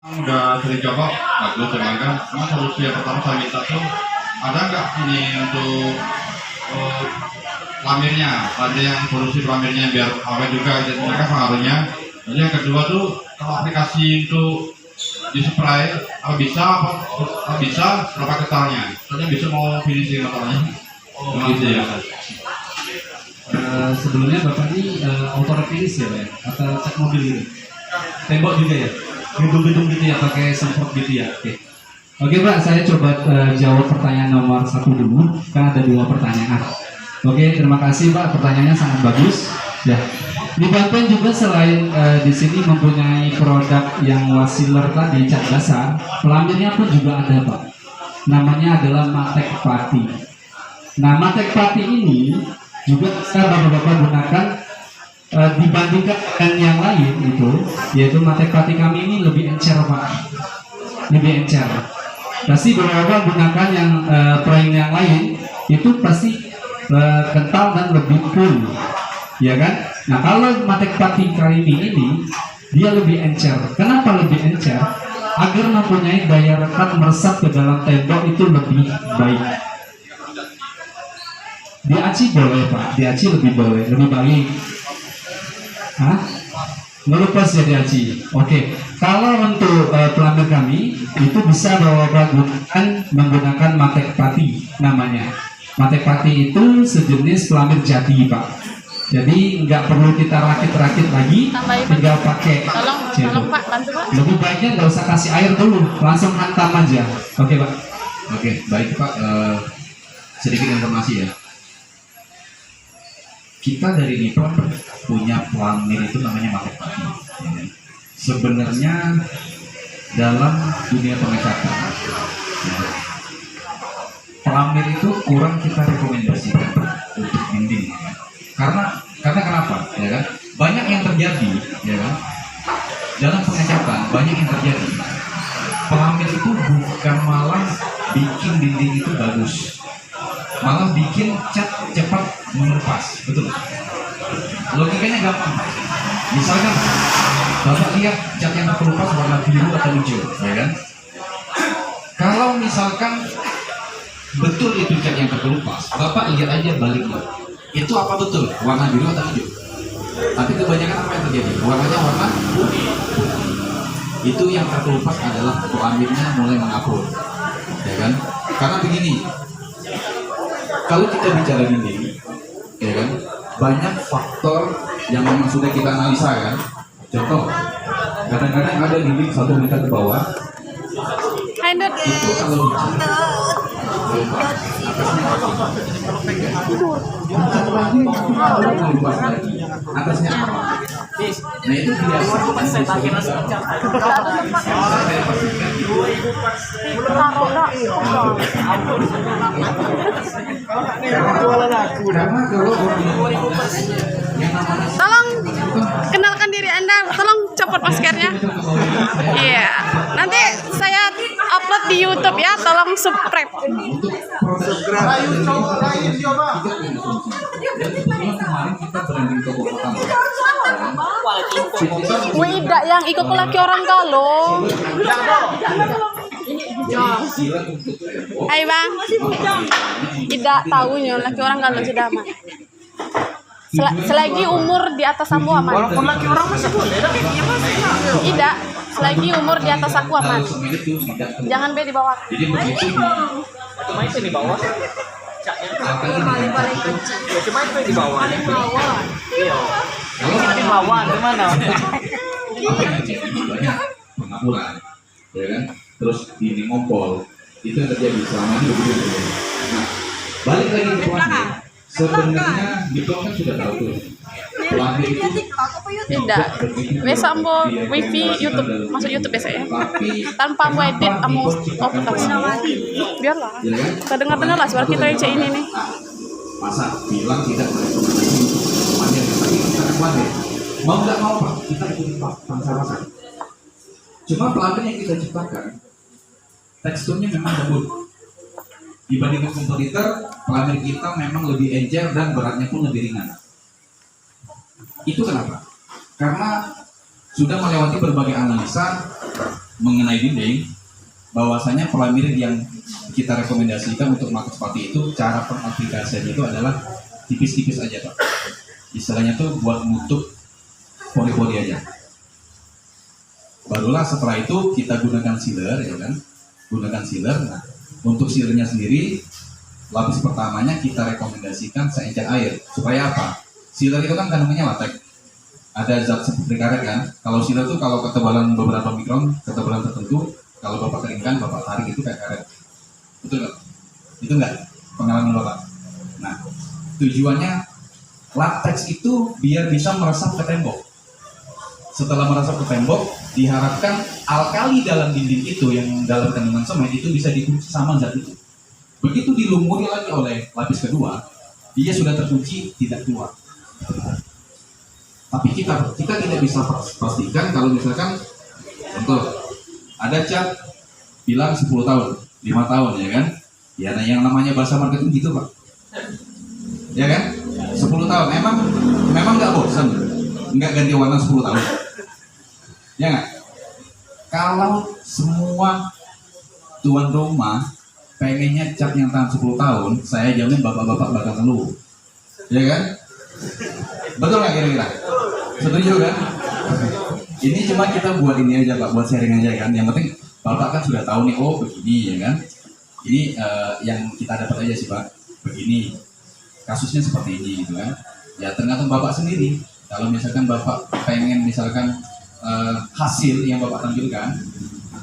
Udah sering coba, bagus memang kan. Cuma solusi yang pertama saya minta tuh ada nggak ini untuk lamirnya, ada yang solusi lamirnya biar awet juga jadi mereka pengaruhnya. Jadi yang kedua tuh kalau aplikasi untuk di spray apa bisa berapa ketalnya? Soalnya bisa mau finishing motornya. Oh, gitu ya. Sebelumnya Bapak ini auto finish ya Pak ya? Atau cat mobil gitu? Tembok juga ya? Gedung-gedung gitu ya pakai semprot gitu ya? Oke Pak, saya coba jawab pertanyaan nomor 1 dulu, kan ada 2 pertanyaan. Oke, terima kasih Pak, pertanyaannya sangat bagus. Ya, di Banten juga selain di sini mempunyai produk yang wasiler tadi cat basah, pelaminnya pun juga ada Pak. Namanya adalah Matek Pati. Nah, Matek Pati ini juga bisa Bapak-Bapak gunakan dibandingkan dengan yang lain itu, yaitu Matek Pati kami ini lebih encer Pak, lebih encer. Pasti Bapak-Bapak gunakan yang prank yang lain itu pasti kental dan lebih cool, ya kan? Nah kalau Matek Pati kali ini dia lebih encer. Kenapa lebih encer? Agar mempunyai daya rekat meresap ke dalam tembok itu lebih baik. Diaci boleh Pak, diaci lebih boleh, lebih baik. Hah? Melepas ya diaci. Oke. Kalau untuk pelanggan kami itu bisa Bapak gunakan menggunakan Matek Pati namanya. Matek Pati itu sejenis pelamir jadi Pak. Jadi nggak perlu kita rakit-rakit lagi, tinggal pakai. Tolong Pak, bantu Pak. Lebih baiknya nggak usah kasih air dulu, langsung hantam aja. Oke Pak. Oke, baik Pak. Sedikit informasi ya. Kita dari Nippon punya pelamir itu namanya Matek Pati. Sebenarnya dalam dunia pengecatan, pelamir itu kurang kita rekomendasikan untuk dinding. Karena kenapa? Ya kan? Banyak yang terjadi, ya kan? Dalam pengecatan banyak yang terjadi. Pelamir itu bukan malah bikin dinding itu bagus, malah bikin cat cepat mengelupas, betul? Logikanya gampang. Misalkan Bapak lihat cat yang terkelupas warna biru atau hijau, ya kan? Kalau misalkan betul itu cat yang terkelupas, Bapak lihat aja baliknya. Itu apa betul? Warna biru atau hijau? Tapi kebanyakan apa yang terjadi? Warnanya warna putih. Itu yang terkelupas adalah pelamirnya mulai mengapur, ya kan? Karena begini, kalau kita bicara dinding, ya kan, banyak faktor yang memang sudah kita analisa kan. Contoh, kadang-kadang ada dinding 1 meter ke bawah, itu kalau atasnya apa? Nah itu biasa. Tolong kenalkan diri Anda, tolong copot maskernya. Iya, nanti saya upload di YouTube ya, tolong subscribe. Wida yang ikut laki orang kalau. Hai Bang, tidak tahunya laki orang kalau sudah aman. Selagi umur di atas aku aman. Walaupun laki orang masih boleh, tapi tidak, selagi umur di atas aku aman. Jangan be di bawah. Jadi begitu. cuma itu di bawah. Paling kecil. Ya cuma itu di bawah. Iya. Kalau di bawah gimana? Banyak pengapuran, ya kan? Terus ini ngompol, itu yang terjadi selama ini begitu. Nah, balik lagi ke pelamir. Sebenarnya Nippon kan sudah tahu tuh. Pelamir itu tidak. Besok mau wifi YouTube, masuk YouTube biasanya. Tanpa mau edit, mau off biarlah. Kedengar-dengar lah suara kita yang ini nih. Masa bilang tidak merekomendasi untuk pelamir, tapi kita pelamir. Mau nggak mau Pak, kita ikuti Pak bangsa pasar. Cuma pelamir yang kita ciptakan teksturnya memang lembut. Dibandingkan kompetitor, pelamir kita memang lebih encer dan beratnya pun lebih ringan. Itu kenapa? Karena sudah melewati berbagai analisa mengenai dinding, bahwasanya polymer yang kita rekomendasikan untuk market sepatu itu cara pengaplikasiannya itu adalah tipis-tipis aja Pak. Istilahnya tuh buat nutup pori-pori aja. Barulah setelah itu kita gunakan sealer, ya kan? Gunakan sealer. Nah, untuk sealernya sendiri, lapis pertamanya kita rekomendasikan seencer air. Supaya apa? Sealer itu kan kandungannya latex. Ada zat seperti karet kan. Kalau sealer tuh kalau ketebalan beberapa mikron, ketebalan tertentu, kalau Bapak keringkan, Bapak tarik itu kayak karet. Betul nggak? Itu nggak pengalaman Bapak? Nah, tujuannya latex itu biar bisa meresap ke tembok. Setelah meresap ke tembok, diharapkan alkali dalam dinding itu yang dalam kandungan semen itu bisa dikunci sama zat itu. Begitu dilumuri lagi oleh lapis kedua, dia sudah terkunci, tidak keluar. Tapi kita tidak bisa pastikan kalau misalkan contoh ada cat bilang 10 tahun, 5 tahun ya kan? Ya nah yang namanya bahasa marketing gitu Pak. Ya kan? 10 tahun memang nggak bosan, nggak ganti warna 10 tahun. Ya nggak? Kalau semua tuan rumah pengennya cat yang tahan 10 tahun, saya jamin bapak-bapak bakal ngeluh. Ya kan? Betul nggak kira-kira? Setuju kan? Ini cuma kita buat ini aja Pak, buat sharing aja kan. Yang penting Bapak kan sudah tahu nih, oh begini ya kan. Ini yang kita dapat aja sih Pak, begini. Kasusnya seperti ini gitu kan. Ya tergantung Bapak sendiri. Kalau misalkan Bapak pengen misalkan hasil yang Bapak tampilkan,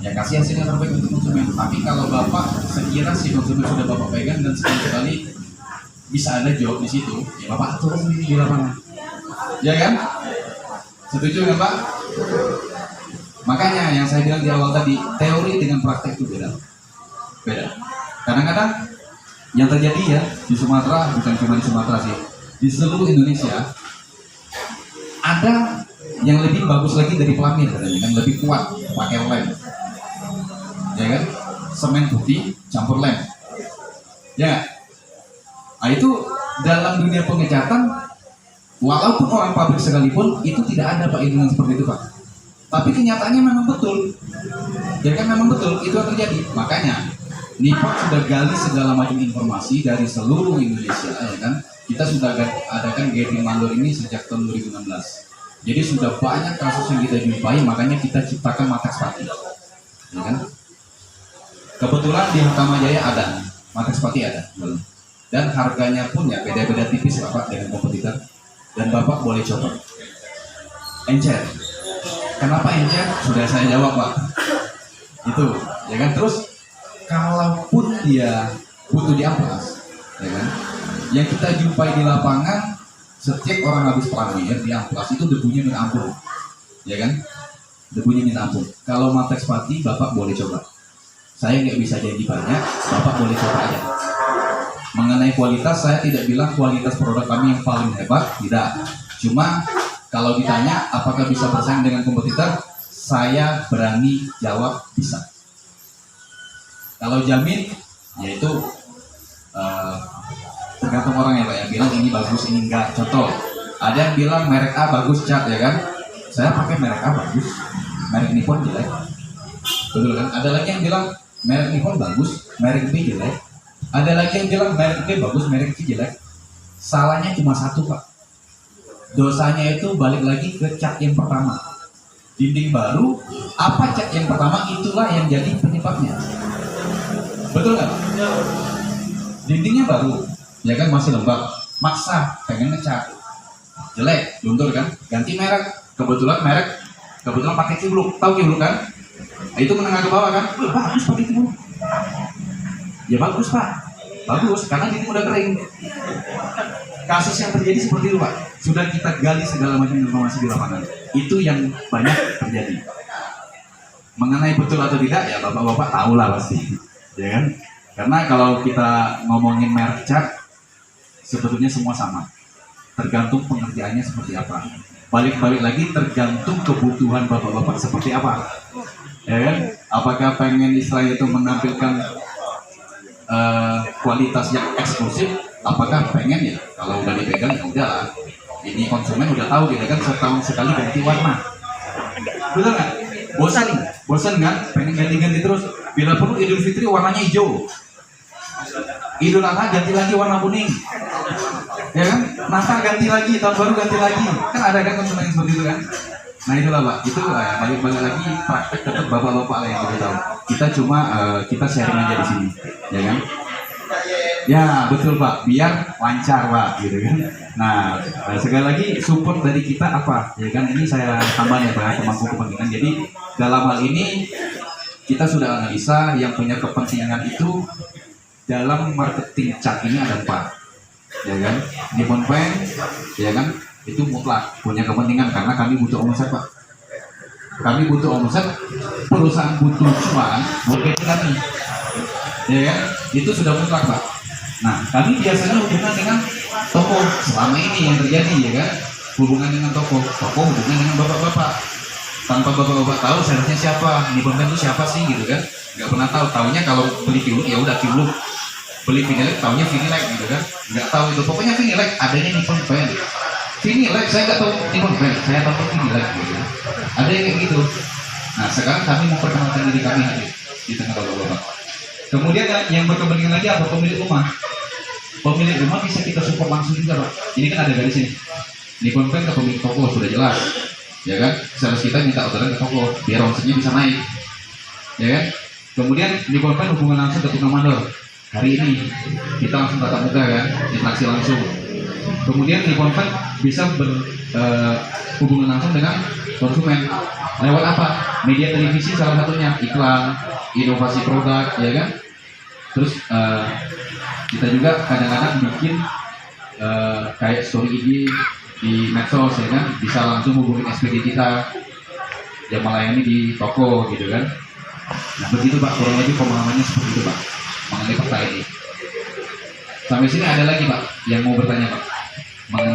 ya kasih hasil yang terbaik untuk konsumen. Tapi kalau Bapak sekira si konsumen sudah Bapak pegang dan sekali bisa ada job di situ, ya Bapak atur sendiri di lapangan. Ya kan? Setuju nggak Pak? Makanya yang saya bilang di awal tadi, teori dengan praktek itu beda. Kadang-kadang yang terjadi ya di Sumatera, bukan cuma di Sumatera sih, di seluruh Indonesia ada yang lebih bagus lagi dari pelamir katanya kan, lebih kuat pakai lem, ya kan? Semen putih campur lem, ya. Nah itu dalam dunia pengecatan, walaupun orang pabrik sekalipun itu tidak ada Pak ilmu seperti itu Pak. Tapi kenyataannya memang betul. Ya kan memang betul itu yang terjadi. Makanya Nippon sudah gali segala macam informasi dari seluruh Indonesia ya kan. Kita sudah adakan gathering mandor ini sejak tahun 2016. Jadi sudah banyak kasus yang kita jumpai, makanya kita ciptakan Matex Pati. Ya kan? Kebetulan di Hakama Jaya ada, Matex Pati ada. Dan harganya pun ya beda-beda tipis Bapak dengan kompetitor. Dan Bapak boleh coba. Encer. Kenapa encer? Sudah saya jawab Pak. Itu, ya kan. Terus kalaupun dia butuh diamplas, ya kan. Yang kita jumpai di lapangan, setiap orang habis pelamir diamplas itu debunya minta ampun, ya kan. Debunya minta ampun. Kalau Matex Pati Bapak boleh coba. Saya nggak bisa janji banyak, Bapak boleh coba aja. Mengenai kualitas, saya tidak bilang kualitas produk kami yang paling hebat, tidak. Cuma kalau ditanya apakah bisa bersaing dengan kompetitor, saya berani jawab bisa. Kalau jamin, yaitu tergantung orang ya Pak yang bilang ini bagus, ini enggak. Contoh, ada yang bilang merek A bagus cat ya kan, saya pakai merek A bagus, merek Nippon jelek, betul kan? Ada lagi yang bilang merek Nippon bagus, merek B jelek. Ada lagi yang bilang merek B bagus, merek C jelek. Salahnya cuma satu Pak. Dosanya itu balik lagi ke cat yang pertama. Dinding baru, apa cat yang pertama itulah yang jadi penyebabnya. Betul nggak? Dindingnya baru, ya kan masih lembab, maksa pengen ngecat, jelek, luntur kan? Ganti merek, kebetulan pakai cibluk, tahu cibluk kan? Nah, itu menengah ke bawah kan? Bagus pakai cibluk. Ya bagus Pak, bagus karena dinding udah kering. Kasus yang terjadi seperti itu Pak, sudah kita gali segala macam informasi di lapangan. Itu yang banyak terjadi. Mengenai betul atau tidak ya bapak-bapak tahu lah pasti, ya kan? Karena kalau kita ngomongin merek cat, sebetulnya semua sama. Tergantung pengertiannya seperti apa. Balik-balik lagi tergantung kebutuhan bapak-bapak seperti apa, ya kan? Apakah pengen istilahnya itu menampilkan kualitas yang eksklusif, apakah pengen ya kalau udah dipegang ya udah lah, ini konsumen udah tahu gitu kan, setahun sekali ganti warna, betul nggak? bosan kan, pengen ganti-ganti terus. Bila perlu Idul Fitri warnanya hijau, Idul Adha ganti lagi warna kuning, ya kan? Natal ganti lagi, tahun baru ganti lagi, kan ada kan konsumen yang seperti itu kan? Nah itulah Pak, itu balik-balik lagi praktek tetap bapak-bapak lah yang kita tahu. Kita cuma kita sharing aja di sini, ya kan? Ya betul Pak, biar lancar Pak, gitu kan? Nah sekali lagi support dari kita apa, ya kan? Ini saya tambahnya Pak, pemangku kepentingan. Jadi dalam hal ini kita sudah analisa yang punya kepentingan itu dalam marketing cat ini ada 4, ya kan? Nippon Paint, ya kan? Itu mutlak punya kepentingan karena kami butuh omset Pak. Kami butuh omset, perusahaan butuh cuan buat gaji kami, ya kan? Itu sudah mutlak Pak. Nah kami biasanya hubungan dengan toko selama ini yang terjadi, ya kan? Hubungan dengan toko hubungan dengan bapak-bapak. Tanpa bapak-bapak tahu salesnya siapa, Nippon Paint itu siapa sih gitu kan? Nggak pernah tahu. Taunya kalau beli Vinylite ya udah Vinylite, beli Vinylite taunya Vinylite gitu kan? Nggak tahu itu. Pokoknya Vinylite adanya Nippon Paint. Vinylite saya nggak tahu Nippon Paint, saya tahu Vinylite gitu. Ada yang kayak gitu. Nah sekarang kami mau perkenalkan diri kami hadir di tengah bapak-bapak. Kemudian yang berkepentingan lagi apa? Pemilik rumah. Pemilik rumah bisa kita support langsung juga Pak. Ini kan ada garis ini. Nippon Paint ke pemilik toko sudah jelas. Ya kan, sales kita minta orderan ke toko biar omsetnya bisa naik, ya kan. Kemudian Nippon Paint hubungan langsung ke tukang mandor. Hari ini kita langsung tatap muka kan, interaksi langsung. Kemudian Nippon Paint bisa berhubungan langsung dengan konsumen lewat apa? Media televisi salah satunya, iklan, inovasi produk, ya kan. Terus kita juga kadang-kadang bikin kayak story IG di medsos, ya kan, bisa langsung hubungin SPD kita yang melayani di toko gitu kan. Nah begitu Pak, kurang lebih pemahamannya seperti itu Pak mengenai pertanyaan ini. Sampai sini ada lagi Pak yang mau bertanya Pak?